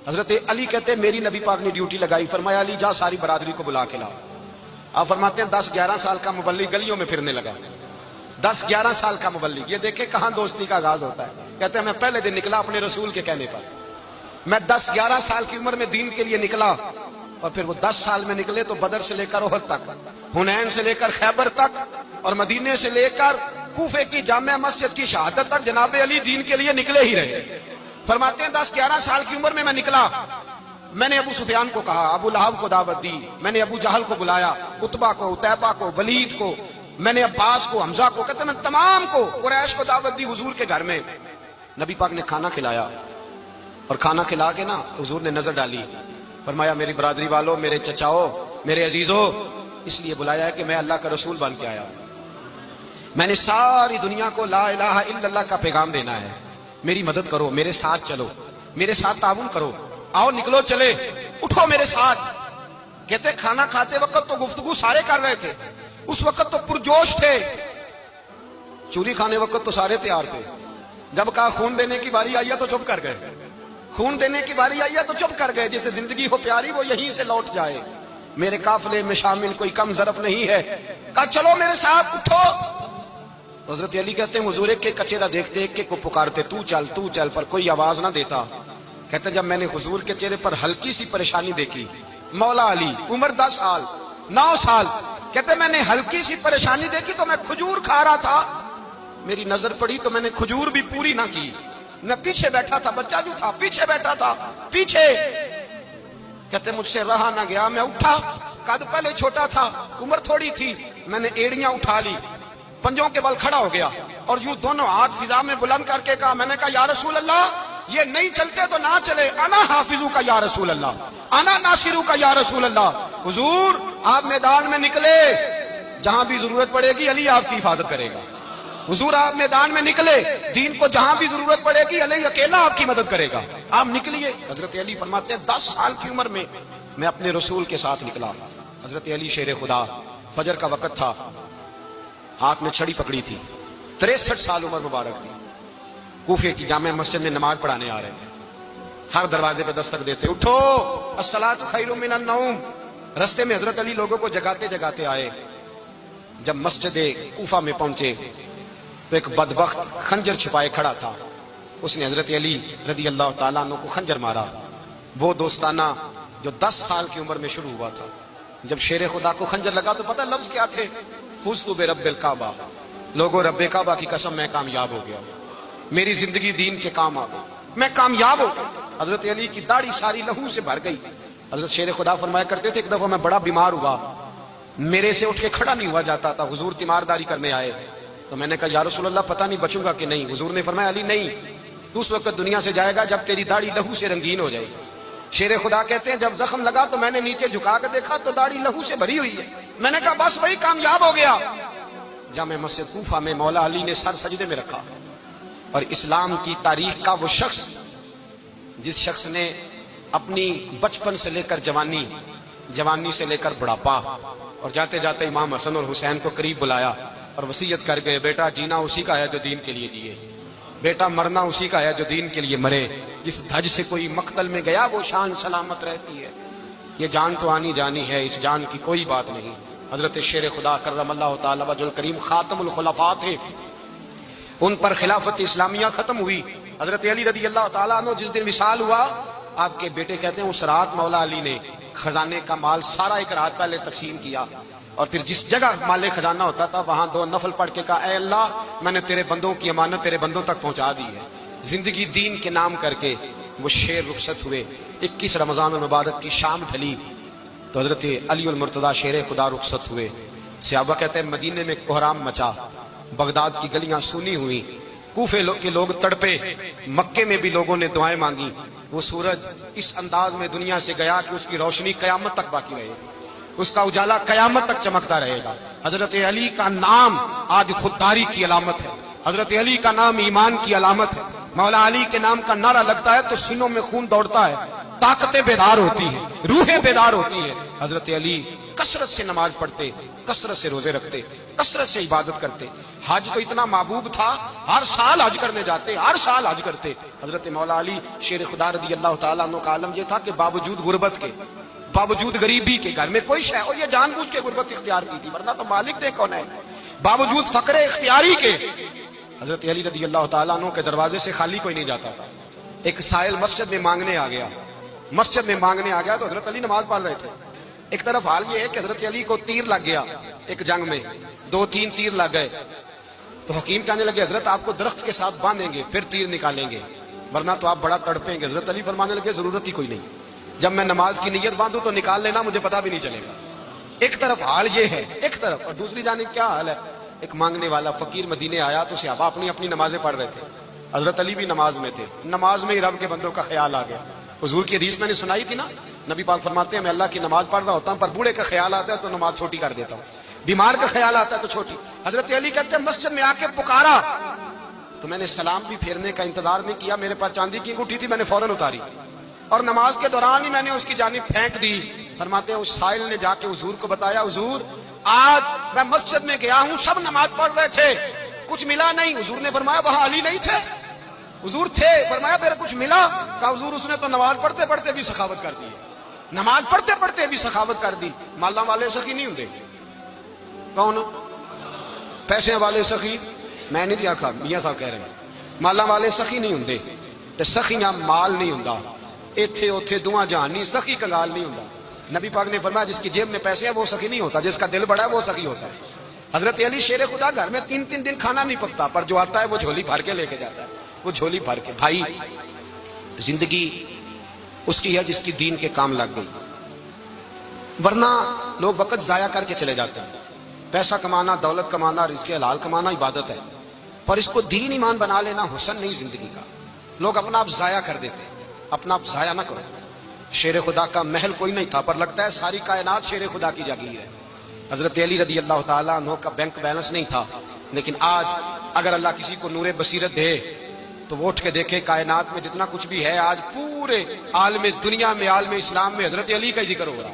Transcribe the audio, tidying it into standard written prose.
حضرت علی کہتے ہیں میری نبی پاک نے ڈیوٹی لگائی، فرمایا علی جا ساری برادری کو بلا کے لاؤ۔ آپ فرماتے ہیں 10-11 سال کا مبلغ گلیوں میں پھرنے لگا، 10-11 سال کا مبلغ، یہ دیکھیں کہاں دوستی کا آغاز ہوتا ہے۔ کہتے ہیں میں پہلے دن نکلا اپنے رسول کے کہنے پر، میں 10-11 سال کی عمر میں دین کے لیے نکلا، اور پھر وہ 10 سال میں نکلے تو بدر سے لے کر احد تک، حنین سے لے کر خیبر تک، اور مدینے سے لے کر کوفے کی جامع مسجد کی شہادت تک جناب علی دین کے لیے نکلے ہی رہے۔ فرماتے ہیں 10-11 سال کی عمر میں نکلا، میں نے ابو سفیان کو کہا، ابو لہب کو دعوت دی، میں نے ابو جہل کو بلایا، عتبہ کو، عتیبہ کو، ولید کو، میں نے عباس کو، حمزہ کو، کہتے ہیں میں تمام کو، قریش کو دعوت دی حضور کے گھر میں۔ نبی پاک نے کھانا کھلایا، اور کھانا کھلا کے نا حضور نے نظر ڈالی، فرمایا میری برادری والوں، میرے چچاؤ، میرے عزیزوں، اس لیے بلایا ہے کہ میں اللہ کا رسول بن کے آیا ہوں، میں نے ساری دنیا کو لا الہ الا اللہ کا پیغام دینا ہے، میری مدد کرو، میرے ساتھ چلو، میرے ساتھ تعاون کرو، آؤ نکلو چلے، اٹھو میرے ساتھ۔ کہتے کھانا کھاتے وقت تو گفتگو سارے کر رہے تھے، اس وقت تو پرجوش تھے، چوری کھانے وقت تو سارے تیار تھے، جب کہا خون دینے کی باری آئی ہے تو چپ کر گئے، خون دینے کی باری آئی ہے تو چپ کر گئے، جسے زندگی ہو پیاری وہ یہیں سے لوٹ جائے، میرے قافلے میں شامل کوئی کم ظرف نہیں ہے، کہا چلو میرے ساتھ اٹھو۔ حضرت علی کہتے ہیں حضور ایک کے کچہرہ دیکھتے، ایک کو پکارتے تو چل، پر کوئی آواز نہ دیتا۔ کہتے جب میں نے حضور کے چہرے پر ہلکی سی پریشانی دیکھی، مولا علی عمر 10 سال 9 سال، کہتے میں نے ہلکی سی پریشانی دیکھی تو میں کھجور کھا رہا تھا، میری نظر پڑی تو میں نے کھجور بھی پوری نہ کی، میں پیچھے بیٹھا تھا، بچہ جو تھا پیچھے بیٹھا تھا، پیچھے۔ کہتے مجھ سے رہا نہ گیا، میں اٹھا، قد پہلے چھوٹا تھا، عمر تھوڑی تھی، میں نے ایڑیاں اٹھا لی، پنجوں کے بل کھڑا ہو گیا، اور یوں دونوں ہاتھ فضا میں بلند کر کے کہا، میں نے کہا یا رسول اللہ یہ نہیں چلتے تو نہ چلے، انا حافظو کا یا رسول اللہ، انا ناصرو کا یا رسول اللہ۔ حضور آپ میدان میں نکلے، جہاں بھی ضرورت پڑے گی علی آپ کی حفاظت کرے گا، حضور آپ میدان میں نکلے، دین کو جہاں بھی ضرورت پڑے گی علی اکیلا آپ کی مدد کرے گا، آپ نکلیے۔ حضرت علی فرماتے ہیں 10 سال کی عمر میں میں اپنے رسول کے ساتھ نکلا۔ حضرت علی شیر خدا، فجر کا وقت تھا، ہاتھ میں چھڑی پکڑی تھی، 63 سال عمر مبارک تھی، کوفے کی جامع مسجد میں نماز پڑھانے آ رہے تھے، ہر دروازے پہ دستک دیتے، اٹھو الصلاۃ خیر من النوم۔ رستے میں حضرت علی لوگوں کو جگاتے جگاتے آئے، جب مسجد کوفہ میں پہنچے تو ایک بدبخت خنجر چھپائے کھڑا تھا، اس نے حضرت علی رضی اللہ تعالیٰ عنہ کو خنجر مارا، وہ دوستانہ جو 10 سال کی عمر میں شروع ہوا تھا۔ جب شیر خدا کو خنجر لگا تو پتہ لفظ کیا تھے؟ فزت برب الکعبہ، لوگوں رب کعبہ کی قسم میں کامیاب ہو گیا، میری زندگی دین کے کام آ گئی، میں کامیاب ہو گیا۔ حضرت علی کی داڑھی ساری لہو سے بھر گئی۔ حضرت شیر خدا فرمایا کرتے تھے ایک دفعہ میں بڑا بیمار ہوا، میرے سے اٹھ کے کھڑا نہیں ہوا جاتا تھا، حضور تیمارداری کرنے آئے تو میں نے کہا یا رسول اللہ پتہ نہیں بچوں گا کہ نہیں، حضور نے فرمایا علی نہیں، تو اس وقت دنیا سے جائے گا جب تیری داڑھی لہو سے رنگین ہو جائے گی۔ شیر خدا کہتے ہیں جب زخم لگا تو میں نے نیچے جھکا کر دیکھا تو داڑھی لہو سے بھری ہوئی ہے، میں نے کہا بس وہی کامیاب ہو گیا۔ جامع مسجد کوفہ میں مولا علی نے سر سجدے میں رکھا، اور اسلام کی تاریخ کا وہ شخص جس شخص نے اپنی بچپن سے لے کر جوانی، جوانی سے لے کر بڑھاپا، اور جاتے جاتے امام حسن اور حسین کو قریب بلایا اور وصیت کر گئے بیٹا جینا اسی کا ہے جو دین کے لیے جیے، بیٹا مرنا اسی کا ہے جو دین کے لیے مرے، جس دھج سے کوئی مقتل میں گیا وہ شان سلامت رہتی ہے، یہ جان تو آنی جانی ہے، اس جان کی کوئی بات نہیں۔ حضرت شیر خدا کرم اللہ تعالی وجہ الکریم خاتم الخلفاء تھے، ان پر خلافت اسلامیہ ختم ہوئی۔ حضرت علی رضی اللہ تعالیٰ عنہ جس دن وصال ہوا، آپ کے بیٹے کہتے ہیں اس رات مولا علی نے خزانے کا مال سارا ایک رات پہلے تقسیم کیا، اور پھر جس جگہ مال خزانہ ہوتا تھا وہاں 2 نفل پڑھ کے کہا اے اللہ میں نے تیرے بندوں کی امانت تیرے بندوں تک پہنچا دی ہے۔ زندگی دین کے نام کر کے وہ شیر رخصت ہوئے۔ 21 رمضان المبارک کی شام ڈھلی تو حضرت علی المرتضیٰ شیر خدا رخصت ہوئے۔ صحابہ کہتے ہیں مدینے میں کوہرام مچا، بغداد کی گلیاں سونی ہوئی، کوفے کے لوگ تڑپے، مکے میں بھی لوگوں نے دعائیں مانگی۔ وہ سورج اس انداز میں دنیا سے گیا کہ اس کی روشنی قیامت تک باقی رہے گی، اس کا اجالا قیامت تک چمکتا رہے گا۔ حضرت علی کا نام آج خودداری کی علامت ہے، حضرت علی کا نام ایمان کی علامت ہے۔ مولا علی کے نام کا نعرہ لگتا ہے تو سینوں میں خون دوڑتا ہے، طاقتیں بیدار ہوتی ہیں، روحیں بیدار ہوتی ہیں۔ حضرت علی کثرت سے نماز پڑھتے، کثرت سے روزے رکھتے، کثرت سے عبادت کرتے، حج تو اتنا محبوب تھا، ہر سال حج کرنے جاتے، ہر سال حج کرتے۔ حضرت مولا علی شیر خدا رضی اللہ تعالیٰ عنہ کا عالم یہ تھا کہ باوجود غربت کے، باوجود غریبی کے، گھر میں کوئی شے، اور یہ جان بوجھ کے غربت اختیار کی تھی، ورنہ تو مالک دے کون ہے، باوجود فقر اختیاری کے حضرت علی رضی اللہ تعالیٰ عنہ کے دروازے سے خالی کوئی نہیں جاتا تھا۔ ایک سائل مسجد میں مانگنے آ گیا، مسجد میں مانگنے آ گیا تو حضرت علی نماز پڑھ رہے تھے۔ ایک طرف حال یہ ہے کہ حضرت علی کو تیر لگ گیا، ایک جنگ میں 2-3 تیر لگ گئے، تو حکیم کہنے لگے حضرت آپ کو درخت کے ساتھ باندھیں گے پھر تیر نکالیں گے، ورنہ تو آپ بڑا تڑپیں گے۔ حضرت علی فرمانے لگے ضرورت ہی کوئی نہیں، جب میں نماز کی نیت باندھوں تو نکال لینا، مجھے پتا بھی نہیں چلے گا۔ ایک طرف حال یہ ہے، ایک طرف، اور دوسری جانب کیا حال ہے، ایک مانگنے والا فقیر مدینے آیا تو صحابہ اپنی اپنی نمازیں پڑھ رہے تھے، حضرت علی بھی نماز میں تھے، نماز میں ہی رب کے بندوں کا خیال آ گیا۔ حضور کی حدیث میں نے سنائی تھی نا، نبی پاک فرماتے ہیں میں اللہ کی نماز پڑھ رہا ہوتا ہوں، پر بوڑھے کا خیال آتا ہے تو نماز چھوٹی کر دیتا ہوں، بیمار کا خیال آتا ہے تو چھوٹی۔ حضرت علی کہتے ہیں مسجد میں آ کے پکارا تو میں نے سلام بھی پھیرنے کا انتظار نہیں کیا، میرے پاس چاندی کی انگوٹھی تھی، میں نے فوراً اتاری، اور نماز کے دوران ہی میں نے اس کی جانب پھینک دی۔ فرماتے ہیں اس سائل نے جا کے حضور کو بتایا، حضور آج میں مسجد میں گیا ہوں، سب نماز پڑھ رہے تھے، کچھ ملا نہیں۔ حضور نے فرمایا وہاں علی نہیں تھے؟ حضور تھے۔ فرمایا پھر کچھ ملا؟ کہا حضور اس نے تو نماز پڑھتے پڑھتے بھی سخاوت کر دی، نماز پڑھتے پڑھتے بھی سخاوت کر دی۔ مالا والے سخی نہیں ہوں، کون؟ پیسے والے سخی میں نہیں آکھا، میاں صاحب کہہ رہے ہیں مالا والے سخی نہیں ہوں، سخیاں مال نہیں ہوں، ایتھے اوتھے دعا جہان نہیں، سخی کنگال نہیں ہوں۔ نبی پاک نے فرمایا جس کی جیب میں پیسے ہیں وہ سخی نہیں ہوتا، جس کا دل بڑا ہے وہ سخی ہوتا ہے۔ حضرت علی شیر خدا گھر میں 3 دن کھانا نہیں پکتا، پر جو آتا ہے وہ جھولی بھر کے لے کے جاتا ہے، وہ جھولی بھر کے۔ بھائی زندگی اس کی ہے جس کی دین کے کام لگ گئی، ورنہ لوگ وقت ضائع کر کے چلے جاتے ہیں۔ پیسہ کمانا، دولت کمانا، رزق حلال کمانا عبادت ہے، پر اس کو دین ایمان بنا لینا حسن نہیں زندگی کا۔ لوگ اپنا آپ ضائع کر دیتے ہیں، اپنا آپ ضائع نہ کرو۔ شیر خدا کا محل کوئی نہیں تھا، پر لگتا ہے ساری کائنات شیر خدا کی جاگیر ہے۔ حضرت علی رضی اللہ تعالیٰ عنہ کا بینک بیلنس نہیں تھا، لیکن آج اگر اللہ کسی کو نور بصیرت دے تو وہ اٹھ کے دیکھے کائنات میں جتنا کچھ بھی ہے، آج پورے عالم دنیا میں، عالم اسلام میں حضرت علی کا ہی ذکر ہو رہا ہے۔